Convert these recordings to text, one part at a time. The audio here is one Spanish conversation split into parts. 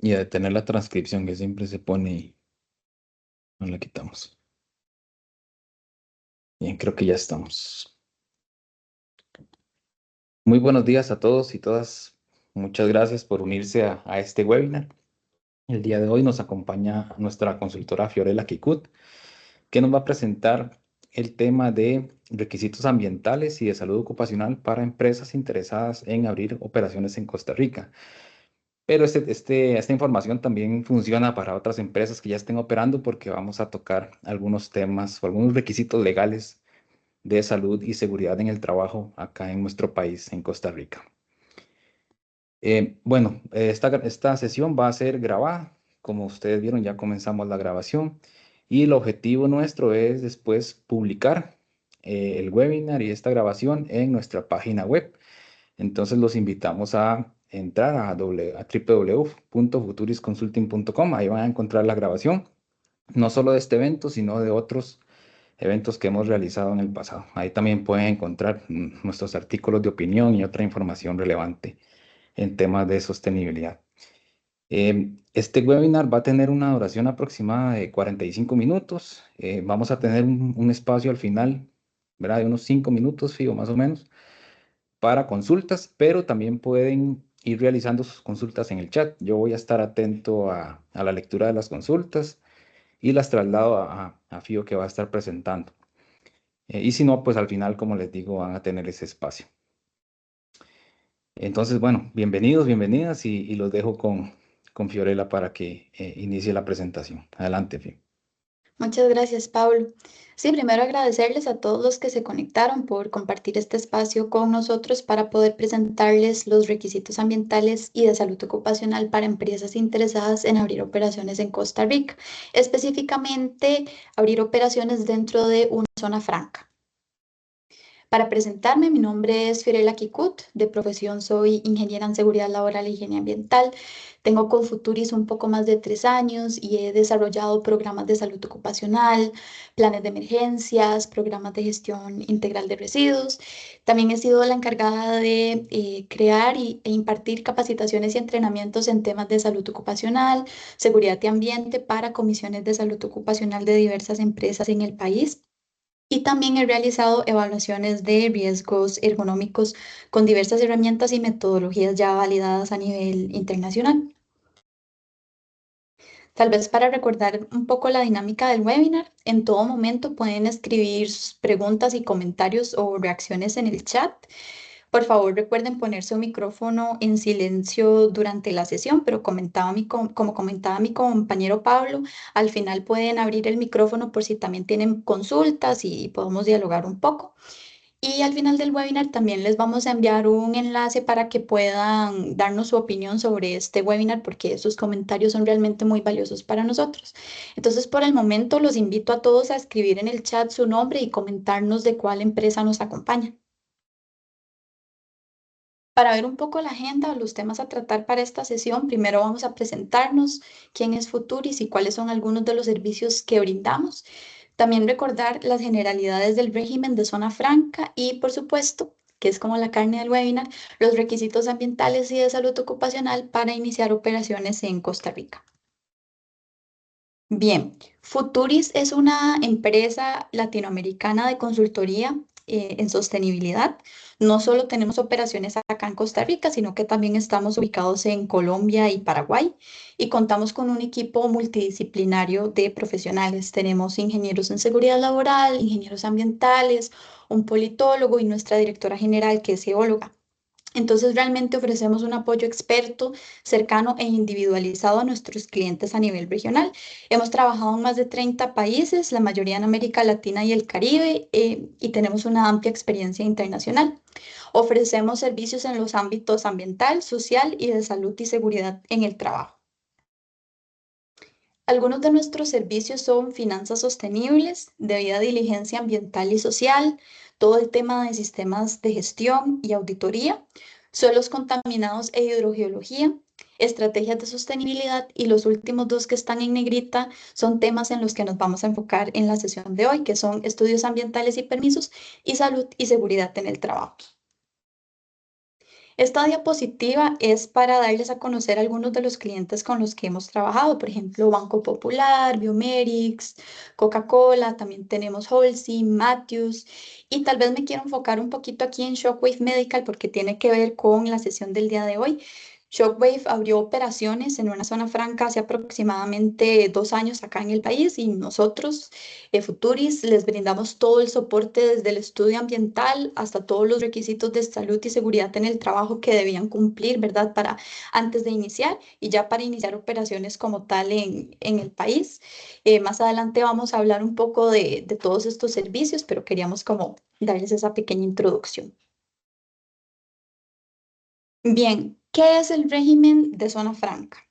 Y a detener la transcripción que siempre se pone y no la quitamos. Bien, creo que ya estamos. Muy buenos días a todos y todas. Muchas gracias por unirse a este webinar. El día de hoy nos acompaña nuestra consultora Fiorella Kikut, que nos va a presentar el tema de requisitos ambientales y de salud ocupacional para empresas interesadas en abrir operaciones en Costa Rica. Pero esta información también funciona para otras empresas que ya estén operando porque vamos a tocar algunos temas o algunos requisitos legales de salud y seguridad en el trabajo acá en nuestro país, en Costa Rica. Esta sesión va a ser grabada. Como ustedes vieron, ya comenzamos la grabación y el objetivo nuestro es después publicar el webinar y esta grabación en nuestra página web. Entonces los invitamos a entrar a www.futurisconsulting.com. Ahí van a encontrar la grabación, no solo de este evento, sino de otros eventos que hemos realizado en el pasado. Ahí también pueden encontrar nuestros artículos de opinión y otra información relevante en temas de sostenibilidad. Este webinar va a tener una duración aproximada de 45 minutos. Vamos a tener un espacio al final, ¿verdad? De unos 5 minutos, fijo, más o menos, para consultas, pero también pueden ir realizando sus consultas en el chat. Yo voy a estar atento a la lectura de las consultas y las traslado a Fío que va a estar presentando. Y si no, pues al final, como les digo, van a tener ese espacio. Entonces, bueno, bienvenidos, bienvenidas y los dejo con Fiorella para que inicie la presentación. Adelante, Fio. Muchas gracias, Pablo. Sí, primero agradecerles a todos los que se conectaron por compartir este espacio con nosotros para poder presentarles los requisitos ambientales y de salud ocupacional para empresas interesadas en abrir operaciones en Costa Rica, específicamente abrir operaciones dentro de una zona franca. Para presentarme, mi nombre es Fiorella Kikut, de profesión soy ingeniera en seguridad laboral e higiene ambiental. Tengo con Futuris un poco más de 3 años y he desarrollado programas de salud ocupacional, planes de emergencias, programas de gestión integral de residuos. También he sido la encargada de crear e impartir capacitaciones y entrenamientos en temas de salud ocupacional, seguridad y ambiente para comisiones de salud ocupacional de diversas empresas en el país. Y también he realizado evaluaciones de riesgos ergonómicos con diversas herramientas y metodologías ya validadas a nivel internacional. Tal vez para recordar un poco la dinámica del webinar, en todo momento pueden escribir sus preguntas y comentarios o reacciones en el chat. Por favor, recuerden poner su micrófono en silencio durante la sesión, pero como comentaba mi compañero Pablo, al final pueden abrir el micrófono por si también tienen consultas y podemos dialogar un poco. Y al final del webinar también les vamos a enviar un enlace para que puedan darnos su opinión sobre este webinar porque sus comentarios son realmente muy valiosos para nosotros. Entonces, por el momento, los invito a todos a escribir en el chat su nombre y comentarnos de cuál empresa nos acompaña. Para ver un poco la agenda o los temas a tratar para esta sesión, primero vamos a presentarnos quién es Futuris y cuáles son algunos de los servicios que brindamos. También recordar las generalidades del régimen de zona franca y, por supuesto, que es como la carne del webinar, los requisitos ambientales y de salud ocupacional para iniciar operaciones en Costa Rica. Bien, Futuris es una empresa latinoamericana de consultoría en sostenibilidad. No solo tenemos operaciones acá en Costa Rica, sino que también estamos ubicados en Colombia y Paraguay y contamos con un equipo multidisciplinario de profesionales. Tenemos ingenieros en seguridad laboral, ingenieros ambientales, un politólogo y nuestra directora general que es geóloga. Entonces, realmente ofrecemos un apoyo experto, cercano e individualizado a nuestros clientes a nivel regional. Hemos trabajado en más de 30 países, la mayoría en América Latina y el Caribe, y tenemos una amplia experiencia internacional. Ofrecemos servicios en los ámbitos ambiental, social y de salud y seguridad en el trabajo. Algunos de nuestros servicios son finanzas sostenibles, debida diligencia ambiental y social, todo el tema de sistemas de gestión y auditoría, suelos contaminados e hidrogeología, estrategias de sostenibilidad y los últimos dos que están en negrita son temas en los que nos vamos a enfocar en la sesión de hoy, que son estudios ambientales y permisos y salud y seguridad en el trabajo. Esta diapositiva es para darles a conocer algunos de los clientes con los que hemos trabajado, por ejemplo, Banco Popular, Biomerix, Coca-Cola, también tenemos Holcim, Matthews, y tal vez me quiero enfocar un poquito aquí en Shockwave Medical porque tiene que ver con la sesión del día de hoy. Shockwave abrió operaciones en una zona franca hace aproximadamente 2 años acá en el país y nosotros, Futuris, les brindamos todo el soporte desde el estudio ambiental hasta todos los requisitos de salud y seguridad en el trabajo que debían cumplir, ¿verdad? Para antes de iniciar y ya para iniciar operaciones como tal en el país. Más adelante vamos a hablar un poco de todos estos servicios, pero queríamos como darles esa pequeña introducción. Bien, ¿qué es el régimen de zona franca?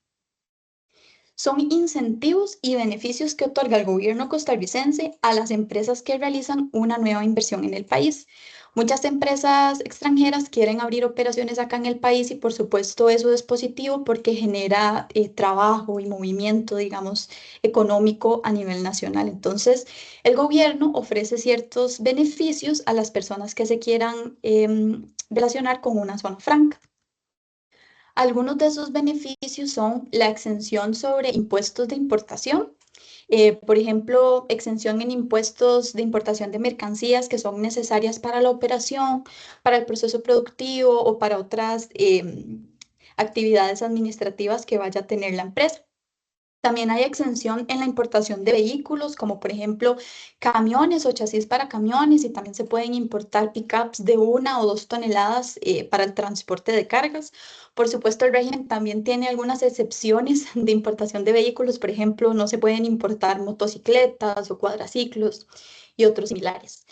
Son incentivos y beneficios que otorga el gobierno costarricense a las empresas que realizan una nueva inversión en el país. Muchas empresas extranjeras quieren abrir operaciones acá en el país y por supuesto eso es positivo porque genera trabajo y movimiento, digamos, económico a nivel nacional. Entonces, el gobierno ofrece ciertos beneficios a las personas que se quieran relacionar con una zona franca. Algunos de esos beneficios son la exención sobre impuestos de importación, por ejemplo, exención en impuestos de importación de mercancías que son necesarias para la operación, para el proceso productivo o para otras actividades administrativas que vaya a tener la empresa. También hay exención en la importación de vehículos, como por ejemplo camiones o chasis para camiones, y también se pueden importar pickups de 1 o 2 toneladas para el transporte de cargas. Por supuesto, el régimen también tiene algunas excepciones de importación de vehículos, por ejemplo, no se pueden importar motocicletas o cuadraciclos y otros similares.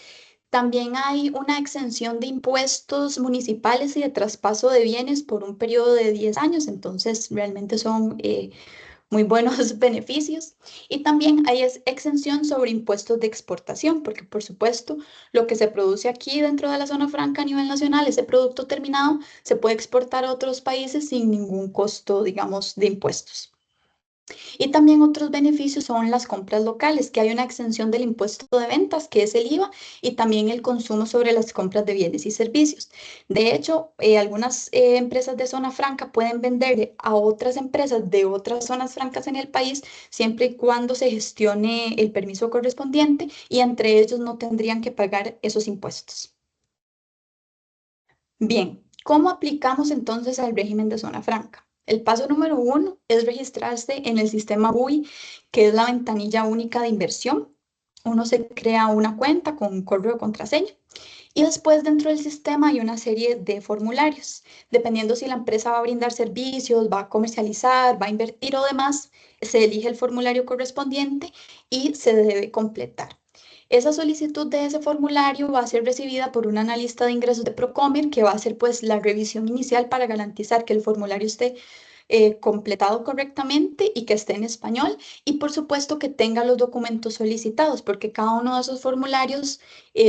También hay una exención de impuestos municipales y de traspaso de bienes por un periodo de 10 años, entonces realmente son muy buenos beneficios. Y también hay exención sobre impuestos de exportación, porque por supuesto lo que se produce aquí dentro de la zona franca a nivel nacional, ese producto terminado, se puede exportar a otros países sin ningún costo, digamos, de impuestos. Y también otros beneficios son las compras locales, que hay una exención del impuesto de ventas, que es el IVA, y también el consumo sobre las compras de bienes y servicios. De hecho, algunas empresas de zona franca pueden vender a otras empresas de otras zonas francas en el país, siempre y cuando se gestione el permiso correspondiente y entre ellos no tendrían que pagar esos impuestos. Bien, ¿cómo aplicamos entonces al régimen de zona franca? El paso número 1 es registrarse en el sistema BUI, que es la ventanilla única de inversión. Uno se crea una cuenta con un correo de contraseña y después dentro del sistema hay una serie de formularios. Dependiendo si la empresa va a brindar servicios, va a comercializar, va a invertir o demás, se elige el formulario correspondiente y se debe completar. Esa solicitud de ese formulario va a ser recibida por un analista de ingresos de Procomer que va a hacer pues la revisión inicial para garantizar que el formulario esté completado correctamente y que esté en español y por supuesto que tenga los documentos solicitados porque cada uno de esos formularios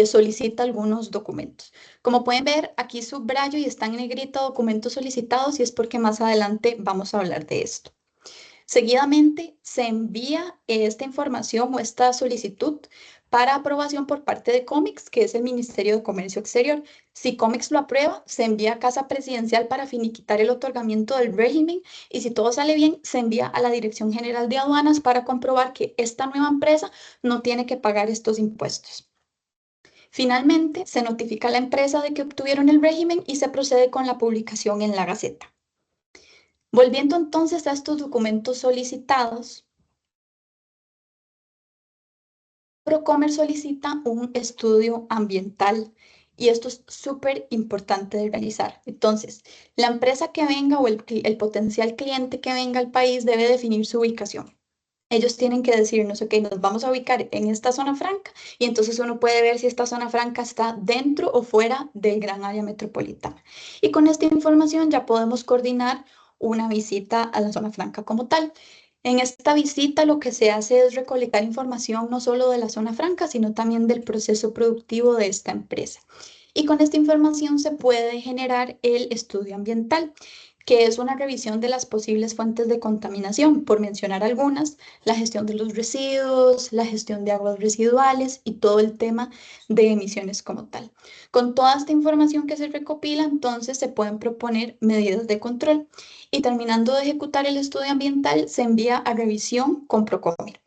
solicita algunos documentos. Como pueden ver, aquí subrayo y está en negrita documentos solicitados y es porque más adelante vamos a hablar de esto. Seguidamente se envía esta información o esta solicitud para aprobación por parte de COMEX, que es el Ministerio de Comercio Exterior. Si COMEX lo aprueba, se envía a Casa Presidencial para finiquitar el otorgamiento del régimen y si todo sale bien, se envía a la Dirección General de Aduanas para comprobar que esta nueva empresa no tiene que pagar estos impuestos. Finalmente, se notifica a la empresa de que obtuvieron el régimen y se procede con la publicación en la Gaceta. Volviendo entonces a estos documentos solicitados, Procomer solicita un estudio ambiental y esto es súper importante de realizar. Entonces, la empresa que venga o el potencial cliente que venga al país debe definir su ubicación. Ellos tienen que decirnos, ok, nos vamos a ubicar en esta zona franca y entonces uno puede ver si esta zona franca está dentro o fuera del gran área metropolitana. Y con esta información ya podemos coordinar una visita a la zona franca como tal. En esta visita lo que se hace es recolectar información no solo de la zona franca, sino también del proceso productivo de esta empresa. Y con esta información se puede generar el estudio ambiental, que es una revisión de las posibles fuentes de contaminación, por mencionar algunas, la gestión de los residuos, la gestión de aguas residuales y todo el tema de emisiones como tal. Con toda esta información que se recopila, entonces se pueden proponer medidas de control y terminando de ejecutar el estudio ambiental, se envía a revisión con Procomir.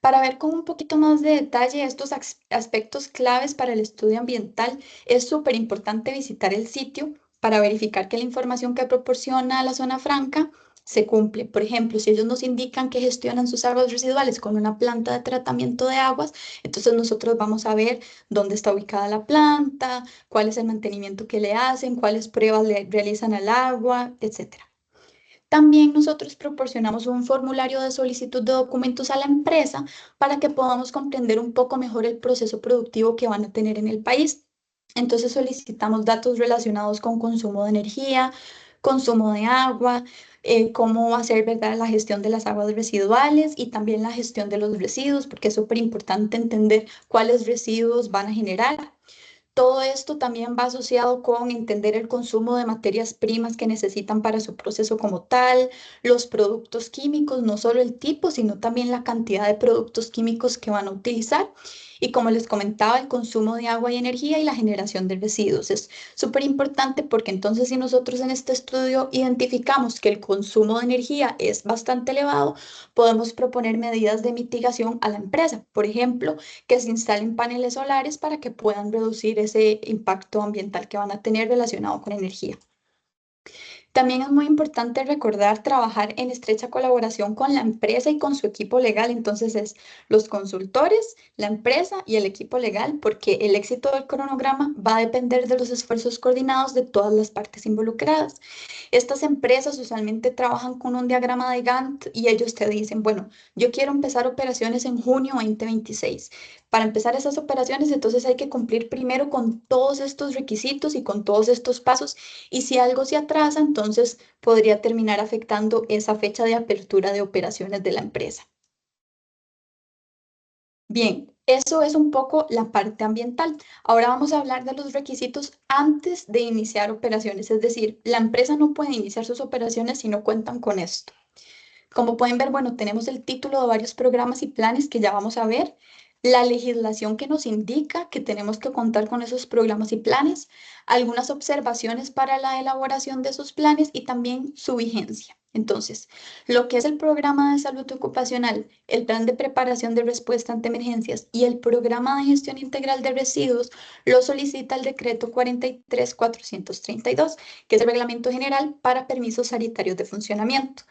Para ver con un poquito más de detalle estos aspectos claves para el estudio ambiental, es súper importante visitar el sitio para verificar que la información que proporciona la zona franca se cumple. Por ejemplo, si ellos nos indican que gestionan sus aguas residuales con una planta de tratamiento de aguas, entonces nosotros vamos a ver dónde está ubicada la planta, cuál es el mantenimiento que le hacen, cuáles pruebas le realizan al agua, etcétera. También nosotros proporcionamos un formulario de solicitud de documentos a la empresa para que podamos comprender un poco mejor el proceso productivo que van a tener en el país. Entonces solicitamos datos relacionados con consumo de energía, consumo de agua, cómo va a ser, ¿verdad?, la gestión de las aguas residuales y también la gestión de los residuos, porque es súper importante entender cuáles residuos van a generar. Todo esto también va asociado con entender el consumo de materias primas que necesitan para su proceso como tal, los productos químicos, no solo el tipo, sino también la cantidad de productos químicos que van a utilizar. Y como les comentaba, el consumo de agua y energía y la generación de residuos es súper importante porque entonces si nosotros en este estudio identificamos que el consumo de energía es bastante elevado, podemos proponer medidas de mitigación a la empresa. Por ejemplo, que se instalen paneles solares para que puedan reducir ese impacto ambiental que van a tener relacionado con energía. También es muy importante recordar trabajar en estrecha colaboración con la empresa y con su equipo legal. Entonces es los consultores, la empresa y el equipo legal, porque el éxito del cronograma va a depender de los esfuerzos coordinados de todas las partes involucradas. Estas empresas usualmente trabajan con un diagrama de Gantt y ellos te dicen, bueno, yo quiero empezar operaciones en junio 2026. Para empezar esas operaciones, entonces hay que cumplir primero con todos estos requisitos y con todos estos pasos. Y si algo se atrasa, entonces podría terminar afectando esa fecha de apertura de operaciones de la empresa. Bien, eso es un poco la parte ambiental. Ahora vamos a hablar de los requisitos antes de iniciar operaciones, es decir, la empresa no puede iniciar sus operaciones si no cuentan con esto. Como pueden ver, bueno, tenemos el título de varios programas y planes que ya vamos a ver, la legislación que nos indica que tenemos que contar con esos programas y planes, algunas observaciones para la elaboración de esos planes y también su vigencia. Entonces, lo que es el programa de salud ocupacional, el plan de preparación de respuesta ante emergencias y el programa de gestión integral de residuos lo solicita el decreto 43.432, que es el reglamento general para permisos sanitarios de funcionamiento.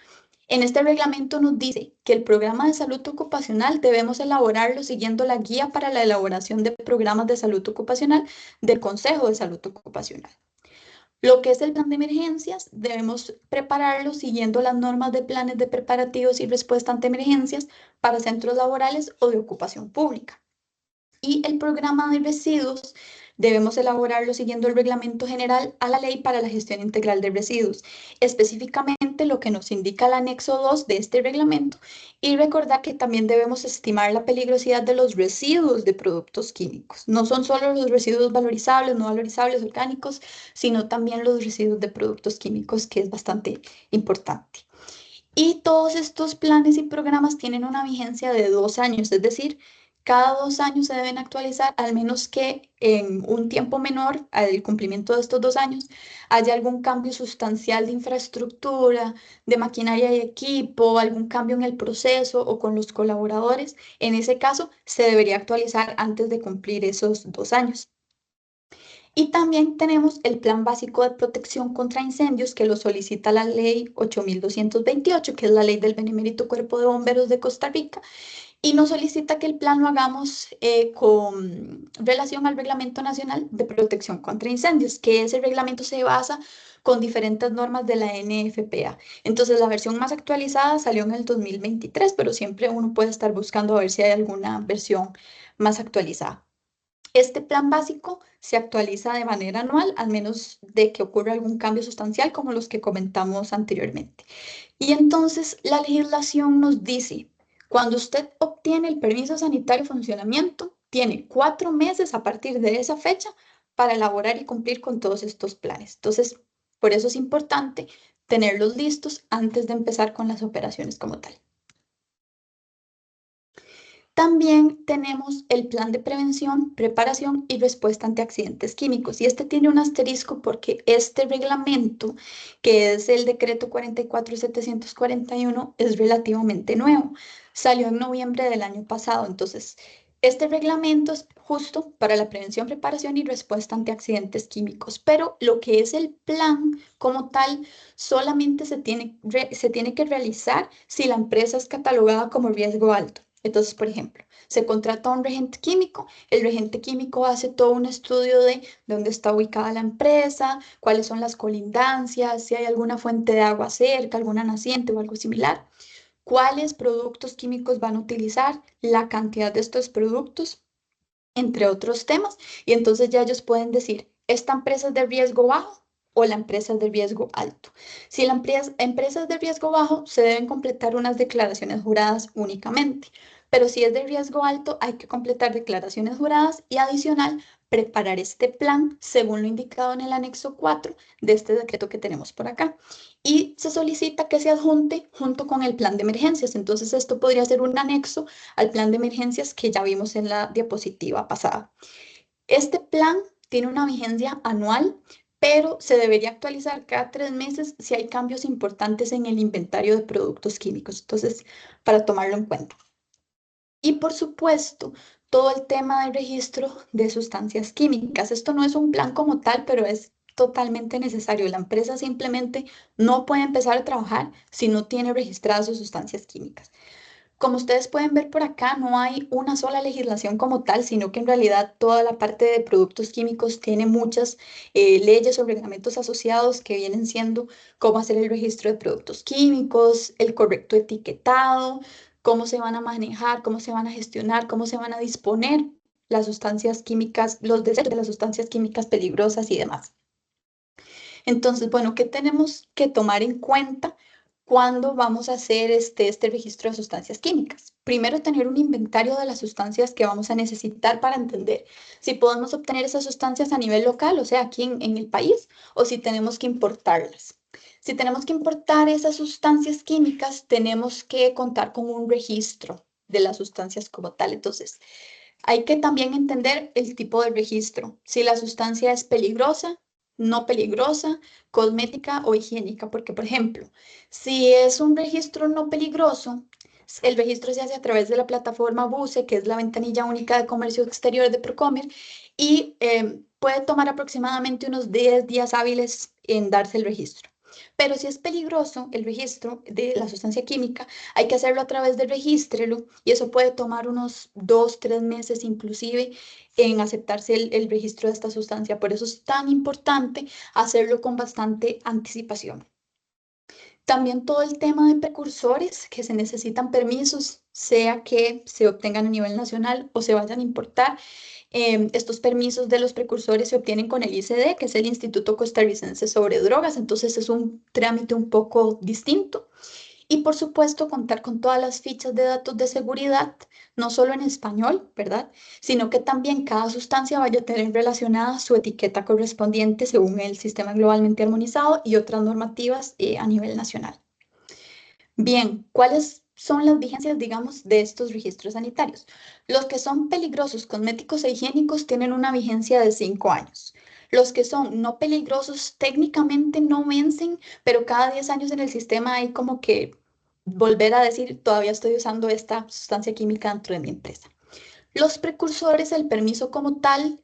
En este reglamento nos dice que el programa de salud ocupacional debemos elaborarlo siguiendo la guía para la elaboración de programas de salud ocupacional del Consejo de Salud Ocupacional. Lo que es el plan de emergencias, debemos prepararlo siguiendo las normas de planes de preparativos y respuesta ante emergencias para centros laborales o de ocupación pública. Y el programa de residuos debemos elaborarlo siguiendo el reglamento general a la ley para la gestión integral de residuos, específicamente lo que nos indica el anexo 2 de este reglamento y recordar que también debemos estimar la peligrosidad de los residuos de productos químicos. No son solo los residuos valorizables, no valorizables, orgánicos, sino también los residuos de productos químicos, que es bastante importante. Y todos estos planes y programas tienen una vigencia de 2 años, es decir, cada 2 años se deben actualizar, al menos que en un tiempo menor al cumplimiento de estos 2 años haya algún cambio sustancial de infraestructura, de maquinaria y equipo, algún cambio en el proceso o con los colaboradores. En ese caso, se debería actualizar antes de cumplir esos 2 años. Y también tenemos el Plan Básico de Protección contra Incendios, que lo solicita la Ley 8.228, que es la ley del Benemérito Cuerpo de Bomberos de Costa Rica, y nos solicita que el plan lo hagamos con relación al Reglamento Nacional de Protección contra Incendios, que ese reglamento se basa con diferentes normas de la NFPA. Entonces, la versión más actualizada salió en el 2023, pero siempre uno puede estar buscando a ver si hay alguna versión más actualizada. Este plan básico se actualiza de manera anual, al menos de que ocurra algún cambio sustancial como los que comentamos anteriormente. Y entonces la legislación nos dice, cuando usted obtiene el permiso sanitario de funcionamiento, tiene 4 meses a partir de esa fecha para elaborar y cumplir con todos estos planes. Entonces, por eso es importante tenerlos listos antes de empezar con las operaciones como tal. También tenemos el plan de prevención, preparación y respuesta ante accidentes químicos. Y este tiene un asterisco porque este reglamento, que es el decreto 44.741, es relativamente nuevo. Salió en noviembre del año pasado. Entonces, este reglamento es justo para la prevención, preparación y respuesta ante accidentes químicos. Pero lo que es el plan como tal solamente se tiene que realizar si la empresa es catalogada como riesgo alto. Entonces, por ejemplo, se contrata a un regente químico, el regente químico hace todo un estudio de dónde está ubicada la empresa, cuáles son las colindancias, si hay alguna fuente de agua cerca, alguna naciente o algo similar, cuáles productos químicos van a utilizar, la cantidad de estos productos, entre otros temas, y entonces ya ellos pueden decir, esta empresa es de riesgo bajo o la empresa es de riesgo alto. Si la empresa es de riesgo bajo, se deben completar unas declaraciones juradas únicamente, pero si es de riesgo alto, hay que completar declaraciones juradas y adicional, preparar este plan según lo indicado en el anexo 4 de este decreto que tenemos por acá. Y se solicita que se adjunte junto con el plan de emergencias. Entonces, esto podría ser un anexo al plan de emergencias que ya vimos en la diapositiva pasada. Este plan tiene una vigencia anual, pero se debería actualizar cada 3 meses si hay cambios importantes en el inventario de productos químicos. Entonces, para tomarlo en cuenta. Y por supuesto, todo el tema del registro de sustancias químicas. Esto no es un plan como tal, pero es totalmente necesario. La empresa simplemente no puede empezar a trabajar si no tiene registradas sus sustancias químicas. Como ustedes pueden ver por acá, no hay una sola legislación como tal, sino que en realidad toda la parte de productos químicos tiene muchas leyes o reglamentos asociados que vienen siendo cómo hacer el registro de productos químicos, el correcto etiquetado, cómo se van a manejar, cómo se van a gestionar, cómo se van a disponer las sustancias químicas, los desechos de las sustancias químicas peligrosas y demás. Entonces, bueno, ¿qué tenemos que tomar en cuenta cuando vamos a hacer este registro de sustancias químicas? Primero, tener un inventario de las sustancias que vamos a necesitar para entender si podemos obtener esas sustancias a nivel local, o sea, aquí en el país, o si tenemos que importarlas. Si tenemos que importar esas sustancias químicas, tenemos que contar con un registro de las sustancias como tal. Entonces, hay que también entender el tipo de registro, si la sustancia es peligrosa, no peligrosa, cosmética o higiénica, porque por ejemplo, si es un registro no peligroso, el registro se hace a través de la plataforma BUCE, que es la ventanilla única de comercio exterior de Procomer, y puede tomar aproximadamente unos 10 días hábiles en darse el registro. Pero si es peligroso el registro de la sustancia química, hay que hacerlo a través del regístrelo y eso puede tomar unos 2, 3 meses inclusive en aceptarse el registro de esta sustancia. Por eso es tan importante hacerlo con bastante anticipación. También todo el tema de precursores, que se necesitan permisos, sea que se obtengan a nivel nacional o se vayan a importar. Estos permisos de los precursores se obtienen con el ICD, que es el Instituto Costarricense sobre Drogas, entonces es un trámite un poco distinto. Y por supuesto, contar con todas las fichas de datos de seguridad, no solo en español, ¿verdad? Sino que también cada sustancia vaya a tener relacionada su etiqueta correspondiente según el sistema globalmente armonizado y otras normativas a nivel nacional. Bien, ¿cuáles son las vigencias, digamos, de estos registros sanitarios? Los que son peligrosos, cosméticos e higiénicos tienen una vigencia de 5 años. Los que son no peligrosos técnicamente no vencen, pero cada 10 años en el sistema hay como que volver a decir, todavía estoy usando esta sustancia química dentro de mi empresa. Los precursores, el permiso como tal,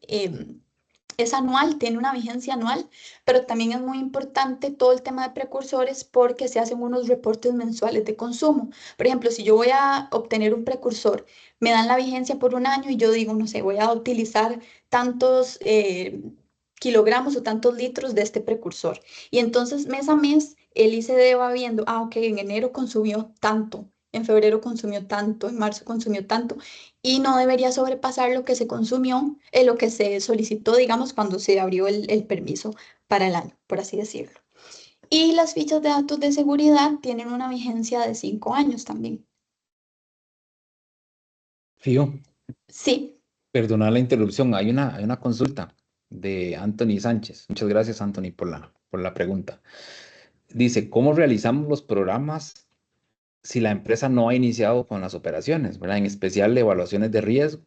es anual, tiene una vigencia anual, pero también es muy importante todo el tema de precursores porque se hacen unos reportes mensuales de consumo. Por ejemplo, si yo voy a obtener un precursor, me dan la vigencia por un año y yo digo, no sé, voy a utilizar tantos kilogramos o tantos litros de este precursor. Y entonces mes a mes el ICD va viendo, ah, ok, en enero consumió tanto. En febrero consumió tanto, en marzo consumió tanto, y no debería sobrepasar lo que se consumió, lo que se solicitó, digamos, cuando se abrió el permiso para el año, por así decirlo. Y las fichas de datos de seguridad tienen una vigencia de 5 años también. Fío, Sí, Perdona la interrupción, hay una consulta de Anthony Sánchez. Muchas gracias, Anthony, por la pregunta. Dice, ¿cómo realizamos los programas si la empresa no ha iniciado con las operaciones, ¿verdad? En especial evaluaciones de riesgo,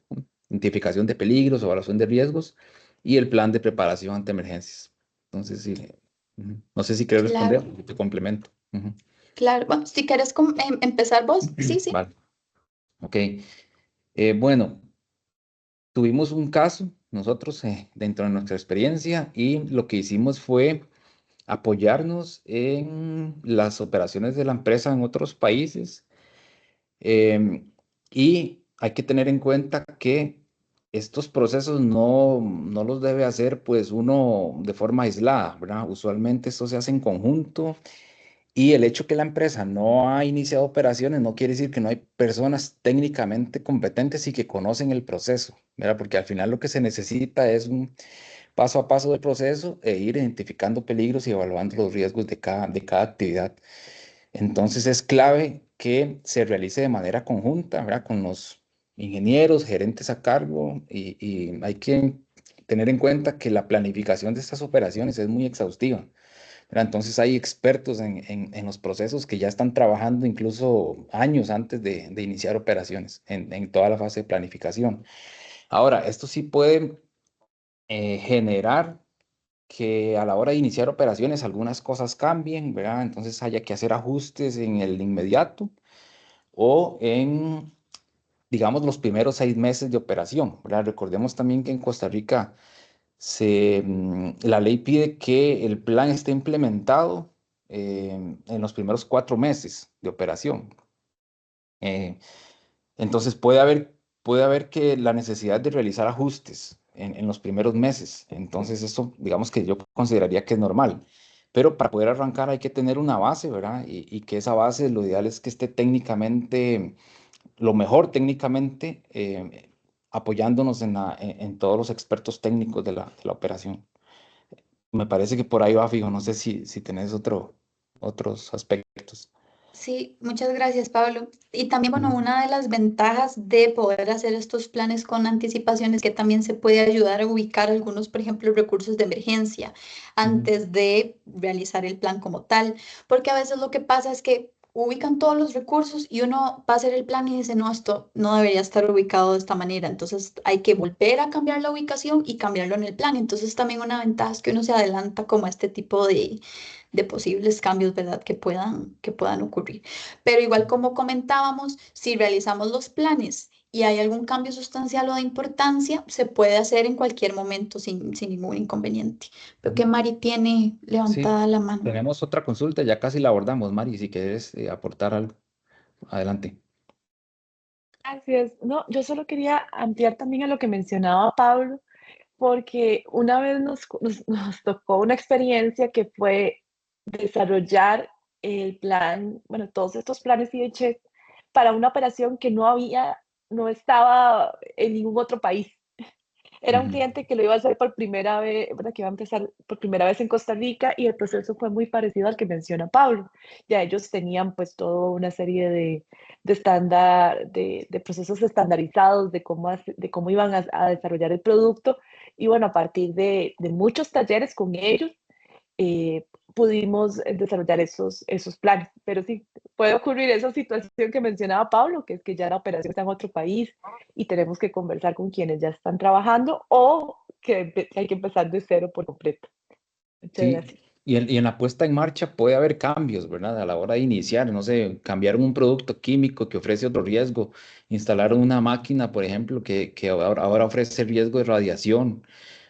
identificación de peligros, evaluación de riesgos y el plan de preparación ante emergencias. Entonces, sí, no sé si quieres responder, Claro, te complemento. claro. Bueno, si quieres empezar vos, sí, sí. Vale, ok. Bueno, tuvimos un caso nosotros dentro de nuestra experiencia y lo que hicimos fue apoyarnos en las operaciones de la empresa en otros países. Y hay que tener en cuenta que estos procesos no los debe hacer pues uno de forma aislada, ¿verdad? Usualmente esto se hace en conjunto y el hecho que la empresa no ha iniciado operaciones no quiere decir que no hay personas técnicamente competentes y que conocen el proceso, ¿verdad? Porque al final lo que se necesita es un paso a paso del proceso e ir identificando peligros y evaluando los riesgos de cada actividad. Entonces es clave que se realice de manera conjunta, ¿verdad? Con los ingenieros, gerentes a cargo y hay que tener en cuenta que la planificación de estas operaciones es muy exhaustiva, ¿verdad? Entonces hay expertos en los procesos que ya están trabajando incluso años antes de iniciar operaciones en toda la fase de planificación. Ahora, esto sí puede generar que a la hora de iniciar operaciones algunas cosas cambien, ¿verdad? Entonces haya que hacer ajustes en el inmediato o en, digamos, los primeros 6 meses de operación, ¿verdad? Recordemos también que en Costa Rica la ley pide que el plan esté implementado en los primeros 4 meses de operación. Eh, entonces puede haber que la necesidad de realizar ajustes en los primeros meses. Entonces eso, digamos que yo consideraría que es normal. Pero para poder arrancar hay que tener una base, ¿verdad? Y que esa base, lo ideal es que esté técnicamente, lo mejor técnicamente, apoyándonos en todos los expertos técnicos de la operación. Me parece que por ahí va, fijo. No sé si tenés otros aspectos. Sí, muchas gracias, Pablo. Y también, bueno, Ujú, una de las ventajas de poder hacer estos planes con anticipación es que también se puede ayudar a ubicar algunos, por ejemplo, recursos de emergencia ujú, antes de realizar el plan como tal, porque a veces lo que pasa es que ubican todos los recursos y uno va a hacer el plan y dice, no, esto no debería estar ubicado de esta manera, entonces hay que volver a cambiar la ubicación y cambiarlo en el plan. Entonces también una ventaja es que uno se adelanta como a este tipo de posibles cambios, ¿verdad? Que puedan ocurrir. Pero igual como comentábamos, si realizamos los planes y hay algún cambio sustancial o de importancia, se puede hacer en cualquier momento sin ningún inconveniente. Veo que ujú. Mari tiene Sí, levantada la mano. tenemos otra consulta, ya casi la abordamos, Mari, si quieres aportar algo, adelante. Así es. No, yo solo quería ampliar también a lo que mencionaba Pablo, porque una vez nos tocó una experiencia que fue desarrollar el plan, bueno, todos estos planes IHS para una operación que no estaba en ningún otro país. Era un Ujú, cliente que lo iba a hacer por primera vez, ¿verdad? Que iba a empezar por primera vez en Costa Rica y el proceso fue muy parecido al que menciona Pablo. Ya ellos tenían pues toda una serie de procesos estandarizados de cómo iban a desarrollar el producto y bueno, a partir de muchos talleres con ellos, eh, pudimos desarrollar esos planes. Pero sí, puede ocurrir esa situación que mencionaba Pablo, que es que ya la operación está en otro país y tenemos que conversar con quienes ya están trabajando o que hay que empezar de cero por completo. Muchas sí, gracias. y en la puesta en marcha puede haber cambios, ¿verdad? A la hora de iniciar, no sé, cambiar un producto químico que ofrece otro riesgo, instalar una máquina, por ejemplo, que ahora ofrece riesgo de radiación,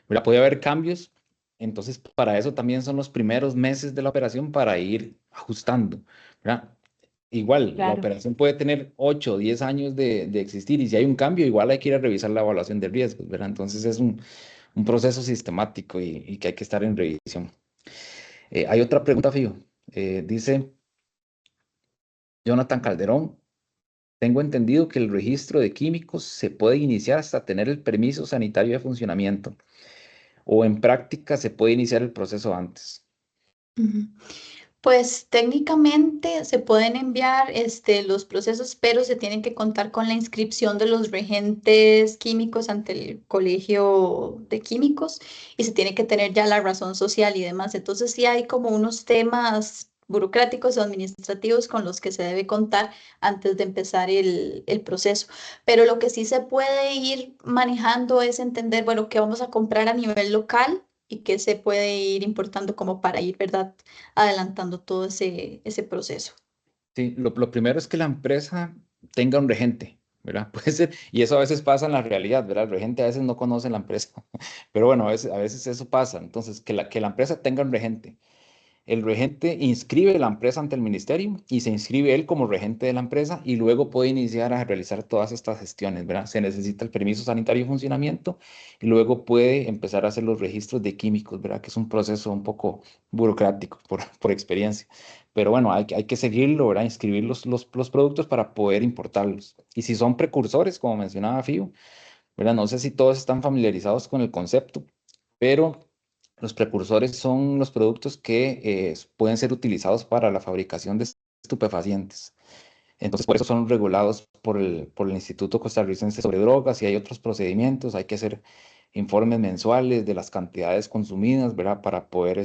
¿verdad? Puede haber cambios, entonces para eso también son los primeros meses de la operación para ir ajustando, ¿verdad? Igual, la Claro, operación puede tener 8 o 10 años de existir y si hay un cambio, igual hay que ir a revisar la evaluación de riesgos, ¿verdad? Entonces es un proceso sistemático y que hay que estar en revisión. Hay otra pregunta, Fío. Dice Jonathan Calderón, tengo entendido que el registro de químicos se puede iniciar hasta tener el permiso sanitario de funcionamiento o en práctica se puede iniciar el proceso antes. Ujú. Pues técnicamente se pueden enviar los procesos, pero se tienen que contar con la inscripción de los regentes químicos ante el Colegio de Químicos y se tiene que tener ya la razón social y demás. Entonces sí hay como unos temas burocráticos o administrativos con los que se debe contar antes de empezar el proceso. Pero lo que sí se puede ir manejando es entender, bueno, qué vamos a comprar a nivel local y qué se puede ir importando como para ir, ¿verdad? Adelantando todo ese proceso. Sí, lo primero es que la empresa tenga un regente, ¿verdad? Puede ser, y eso a veces pasa en la realidad, ¿verdad? El regente a veces no conoce la empresa, pero bueno, a veces eso pasa. Entonces, que la empresa tenga un regente. El regente inscribe la empresa ante el ministerio y se inscribe él como regente de la empresa y luego puede iniciar a realizar todas estas gestiones, ¿verdad? Se necesita el permiso sanitario de funcionamiento y luego puede empezar a hacer los registros de químicos, ¿verdad? Que es un proceso un poco burocrático por experiencia. Pero bueno, hay que seguirlo, ¿verdad? Inscribir los productos para poder importarlos. Y si son precursores, como mencionaba Fío, ¿verdad? No sé si todos están familiarizados con el concepto, pero los precursores son los productos que pueden ser utilizados para la fabricación de estupefacientes. Entonces, por eso son regulados por el Instituto Costarricense sobre Drogas y hay otros procedimientos. Hay que hacer informes mensuales de las cantidades consumidas, ¿verdad? Para poder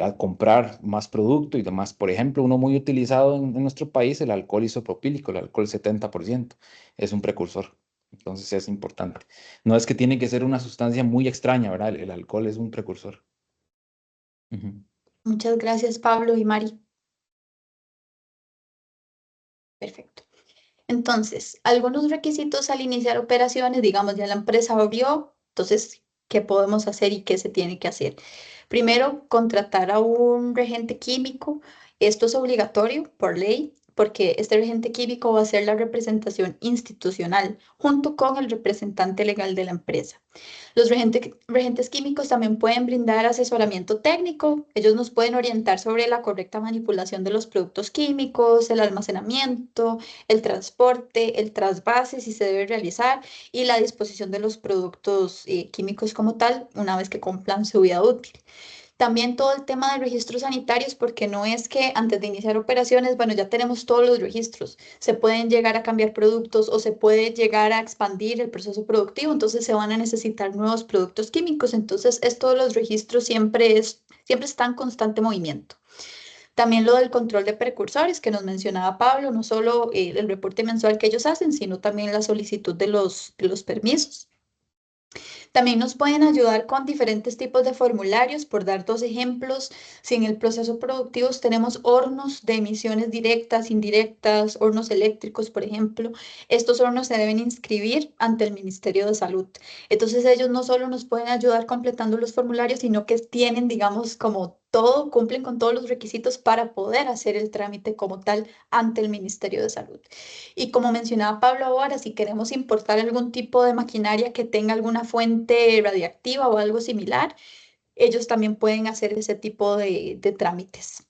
a comprar más producto y demás. Por ejemplo, uno muy utilizado en nuestro país, el alcohol isopropílico, el alcohol 70%, es un precursor. Entonces es importante. No es que tiene que ser una sustancia muy extraña, ¿verdad? El alcohol es un precursor. Ujú. Muchas gracias, Pablo y Mari. Perfecto. Entonces, algunos requisitos al iniciar operaciones, digamos, ya la empresa abrió, entonces, ¿qué podemos hacer y qué se tiene que hacer? Primero, contratar a un regente químico. Esto es obligatorio por ley, porque este regente químico va a ser la representación institucional junto con el representante legal de la empresa. Los regentes químicos también pueden brindar asesoramiento técnico. Ellos nos pueden orientar sobre la correcta manipulación de los productos químicos, el almacenamiento, el transporte, el trasvase, si se debe realizar, y la disposición de los productos químicos como tal, una vez que cumplan su vida útil. También todo el tema de registros sanitarios, porque no es que antes de iniciar operaciones, bueno, ya tenemos todos los registros, se pueden llegar a cambiar productos o se puede llegar a expandir el proceso productivo, entonces se van a necesitar nuevos productos químicos, entonces esto de los registros siempre está en constante movimiento. También lo del control de precursores que nos mencionaba Pablo, no solo el reporte mensual que ellos hacen, sino también la solicitud de los permisos. También nos pueden ayudar con diferentes tipos de formularios, por dar dos ejemplos. Si en el proceso productivo tenemos hornos de emisiones directas, indirectas, hornos eléctricos, por ejemplo, estos hornos se deben inscribir ante el Ministerio de Salud. Entonces ellos no solo nos pueden ayudar completando los formularios, sino que tienen, digamos, como todo, cumplen con todos los requisitos para poder hacer el trámite como tal ante el Ministerio de Salud. Y como mencionaba Pablo ahora, si queremos importar algún tipo de maquinaria que tenga alguna fuente radiactiva o algo similar, ellos también pueden hacer ese tipo de trámites.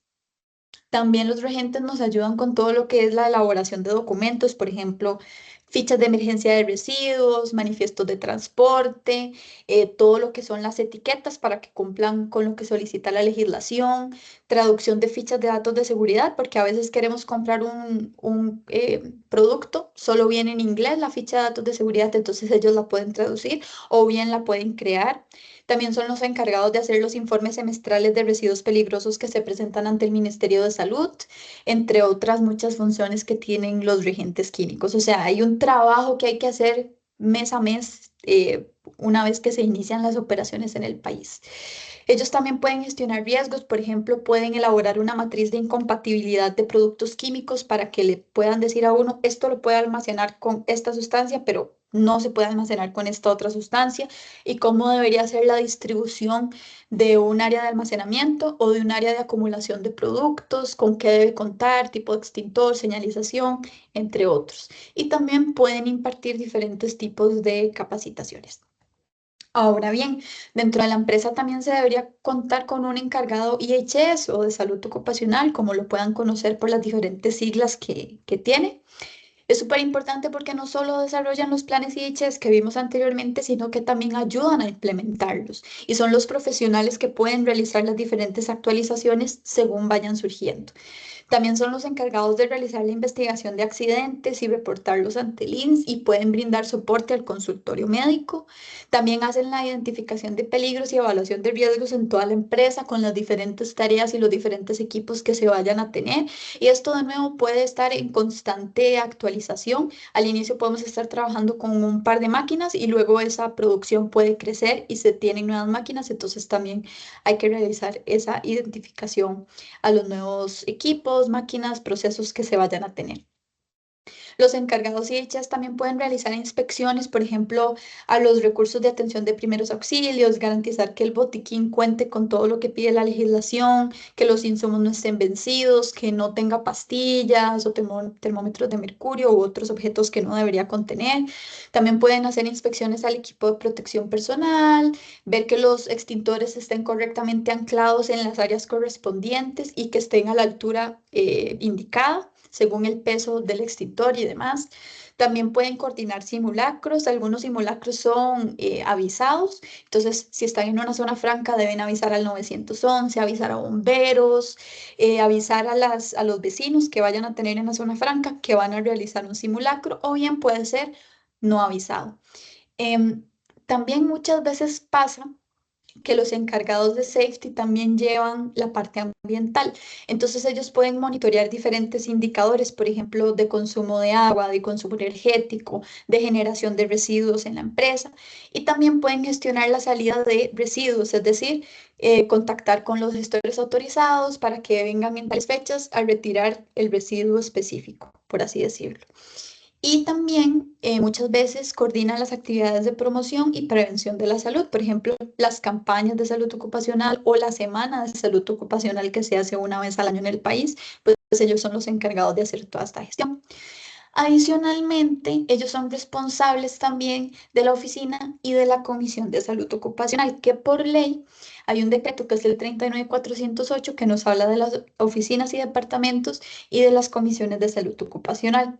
También los regentes nos ayudan con todo lo que es la elaboración de documentos, por ejemplo, fichas de emergencia de residuos, manifiestos de transporte, todo lo que son las etiquetas para que cumplan con lo que solicita la legislación, traducción de fichas de datos de seguridad, porque a veces queremos comprar un producto, solo viene en inglés la ficha de datos de seguridad, entonces ellos la pueden traducir o bien la pueden crear. También son los encargados de hacer los informes semestrales de residuos peligrosos que se presentan ante el Ministerio de Salud, entre otras muchas funciones que tienen los regentes químicos. O sea, hay un trabajo que hay que hacer mes a mes una vez que se inician las operaciones en el país. Ellos también pueden gestionar riesgos, por ejemplo, pueden elaborar una matriz de incompatibilidad de productos químicos para que le puedan decir a uno, esto lo puede almacenar con esta sustancia, pero no se puede almacenar con esta otra sustancia, y cómo debería ser la distribución de un área de almacenamiento o de un área de acumulación de productos, con qué debe contar, tipo de extintor, señalización, entre otros. Y también pueden impartir diferentes tipos de capacitaciones. Ahora bien, dentro de la empresa también se debería contar con un encargado IHS o de salud ocupacional, como lo puedan conocer por las diferentes siglas que tiene. Es súper importante porque no solo desarrollan los planes IHS que vimos anteriormente, sino que también ayudan a implementarlos y son los profesionales que pueden realizar las diferentes actualizaciones según vayan surgiendo. También son los encargados de realizar la investigación de accidentes y reportarlos ante el INS y pueden brindar soporte al consultorio médico. También hacen la identificación de peligros y evaluación de riesgos en toda la empresa con las diferentes tareas y los diferentes equipos que se vayan a tener. Y esto de nuevo puede estar en constante actualización. Al inicio podemos estar trabajando con un par de máquinas y luego esa producción puede crecer y se tienen nuevas máquinas. Entonces también hay que realizar esa identificación a los nuevos equipos, máquinas, procesos que se vayan a tener. Los encargados y hechas también pueden realizar inspecciones, por ejemplo, a los recursos de atención de primeros auxilios, garantizar que el botiquín cuente con todo lo que pide la legislación, que los insumos no estén vencidos, que no tenga pastillas o termómetros de mercurio u otros objetos que no debería contener. También pueden hacer inspecciones al equipo de protección personal, ver que los extintores estén correctamente anclados en las áreas correspondientes y que estén a la altura indicada según el peso del extintor y demás. También pueden coordinar simulacros. Algunos simulacros son avisados. Entonces, si están en una zona franca, deben avisar al 911, avisar a bomberos, avisar a los vecinos que vayan a tener en la zona franca que van a realizar un simulacro, o bien puede ser no avisado. Em, También muchas veces pasa que los encargados de safety también llevan la parte ambiental. Entonces ellos pueden monitorear diferentes indicadores, por ejemplo, de consumo de agua, de consumo energético, de generación de residuos en la empresa y también pueden gestionar la salida de residuos, es decir, contactar con los gestores autorizados para que vengan en tales fechas a retirar el residuo específico, por así decirlo. Y también muchas veces coordinan las actividades de promoción y prevención de la salud, por ejemplo, las campañas de salud ocupacional o la semana de salud ocupacional que se hace una vez al año en el país, pues ellos son los encargados de hacer toda esta gestión. Adicionalmente, ellos son responsables también de la oficina y de la Comisión de Salud Ocupacional, que por ley hay un decreto que es el 39408 que nos habla de las oficinas y departamentos y de las comisiones de salud ocupacional.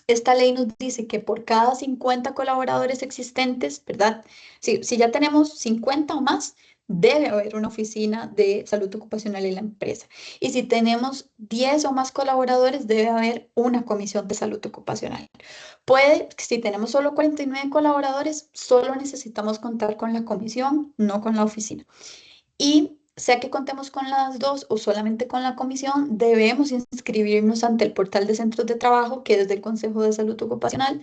Esta ley nos dice que por cada 50 colaboradores existentes, ¿verdad? Si ya tenemos 50 o más, debe haber una oficina de salud ocupacional en la empresa. Y si tenemos 10 o más colaboradores, debe haber una comisión de salud ocupacional. Si tenemos solo 49 colaboradores, solo necesitamos contar con la comisión, no con la oficina. Y sea que contemos con las dos o solamente con la comisión, debemos inscribirnos ante el portal de centros de trabajo, que es del Consejo de Salud Ocupacional,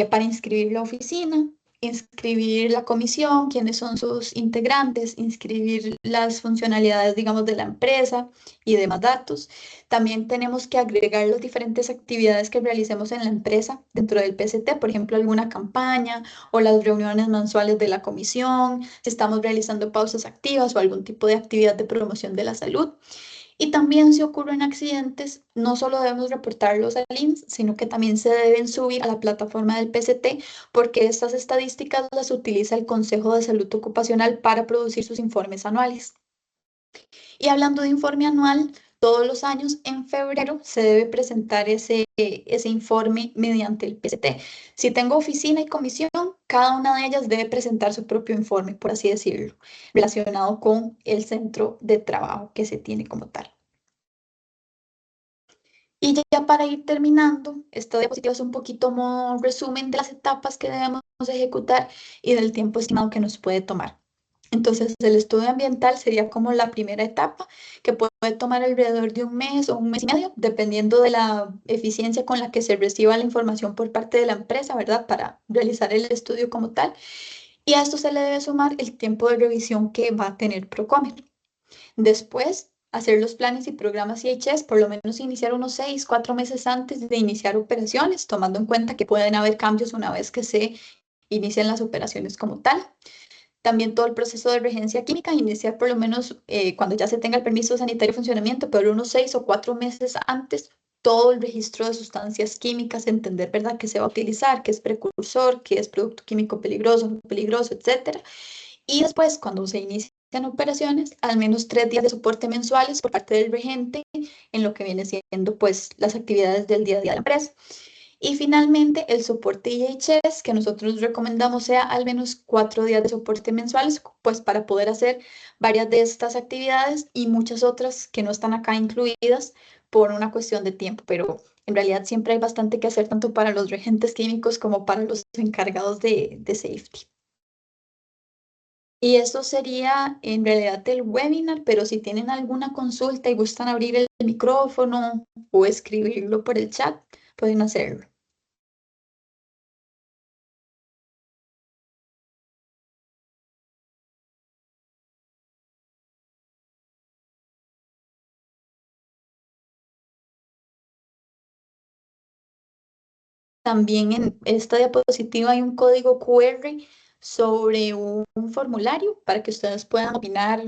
para inscribir la oficina, inscribir la comisión, quiénes son sus integrantes, inscribir las funcionalidades, digamos, de la empresa y demás datos. También tenemos que agregar las diferentes actividades que realicemos en la empresa dentro del PCT, por ejemplo, alguna campaña o las reuniones mensuales de la comisión, si estamos realizando pausas activas o algún tipo de actividad de promoción de la salud. Y también si ocurren accidentes, no solo debemos reportarlos al INS, sino que también se deben subir a la plataforma del PCT, porque estas estadísticas las utiliza el Consejo de Salud Ocupacional para producir sus informes anuales. Y hablando de informe anual, todos los años en febrero se debe presentar ese informe mediante el PCT. Si tengo oficina y comisión, cada una de ellas debe presentar su propio informe, por así decirlo, relacionado con el centro de trabajo que se tiene como tal. Y ya para ir terminando, esta diapositiva es un poquito más resumen de las etapas que debemos ejecutar y del tiempo estimado que nos puede tomar. Entonces, el estudio ambiental sería como la primera etapa, que puede tomar alrededor de un mes o un mes y medio, dependiendo de la eficiencia con la que se reciba la información por parte de la empresa, ¿verdad? Para realizar el estudio como tal. Y a esto se le debe sumar el tiempo de revisión que va a tener Procomer. Después, hacer los planes y programas IHS, por lo menos iniciar unos 6, 4 meses antes de iniciar operaciones, tomando en cuenta que pueden haber cambios una vez que se inician las operaciones como tal. También todo el proceso de regencia química, iniciar por lo menos cuando ya se tenga el permiso sanitario de funcionamiento, pero unos 6 o 4 meses antes, todo el registro de sustancias químicas, entender, ¿verdad?, qué se va a utilizar, qué es precursor, qué es producto químico peligroso, no peligroso, etcétera. Y después, cuando se inician operaciones, al menos 3 días de soporte mensuales por parte del regente en lo que viene siendo, pues, las actividades del día a día de la empresa. Y finalmente, el soporte IHS, que nosotros recomendamos sea al menos 4 días de soporte mensuales, pues para poder hacer varias de estas actividades y muchas otras que no están acá incluidas por una cuestión de tiempo, pero en realidad siempre hay bastante que hacer tanto para los reagentes químicos como para los encargados de safety. Y eso sería en realidad el webinar, pero si tienen alguna consulta y gustan abrir el micrófono o escribirlo por el chat, pueden hacerlo. También en esta diapositiva hay un código QR sobre un formulario para que ustedes puedan opinar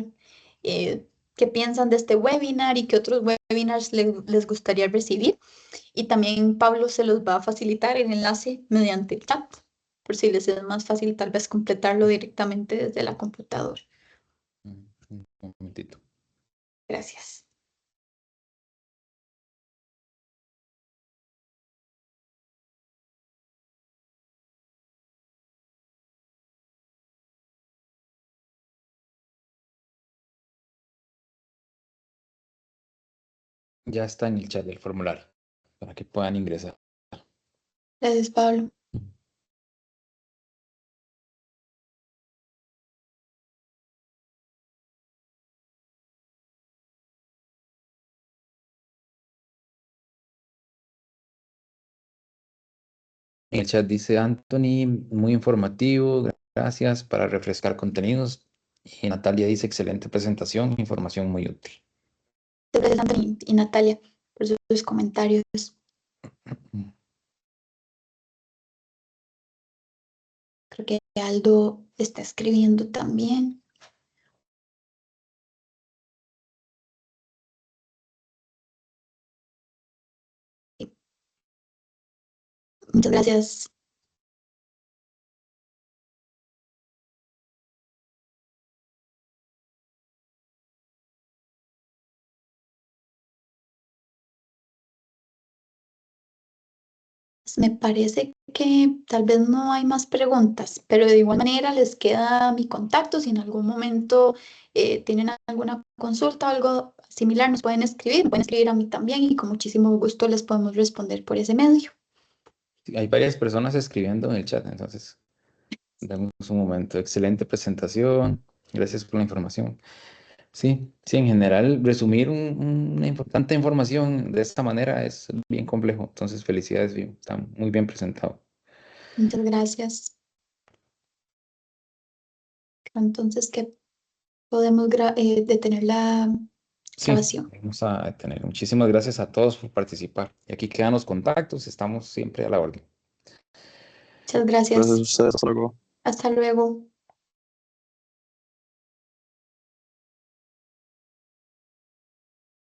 qué piensan de este webinar y qué otros webinars les gustaría recibir. Y también Pablo se los va a facilitar el enlace mediante el chat, por si les es más fácil tal vez completarlo directamente desde la computadora. Un momentito. Gracias. Ya está en el chat del formulario para que puedan ingresar. Gracias, Pablo. En el chat dice Anthony, muy informativo, gracias para refrescar contenidos. Y Natalia dice, excelente presentación, información muy útil. Gracias, Anthony y Natalia, por sus comentarios. Creo que Aldo está escribiendo también. Muchas gracias. Me parece que tal vez no hay más preguntas, pero de igual manera les queda mi contacto. Si en algún momento tienen alguna consulta o algo similar, nos pueden escribir a mí también y con muchísimo gusto les podemos responder por ese medio. Hay varias personas escribiendo en el chat, entonces damos un momento. Excelente presentación, gracias por la información. Sí, sí, en general, resumir una importante información de esta manera es bien complejo. Entonces, felicidades, bien, está muy bien presentado. Muchas gracias. Entonces, ¿qué podemos detener la Sí, grabación? vamos a tener. Muchísimas gracias a todos por participar. Y aquí quedan los contactos, estamos siempre a la orden. Muchas Gracias a gracias. ustedes, hasta luego. Hasta luego.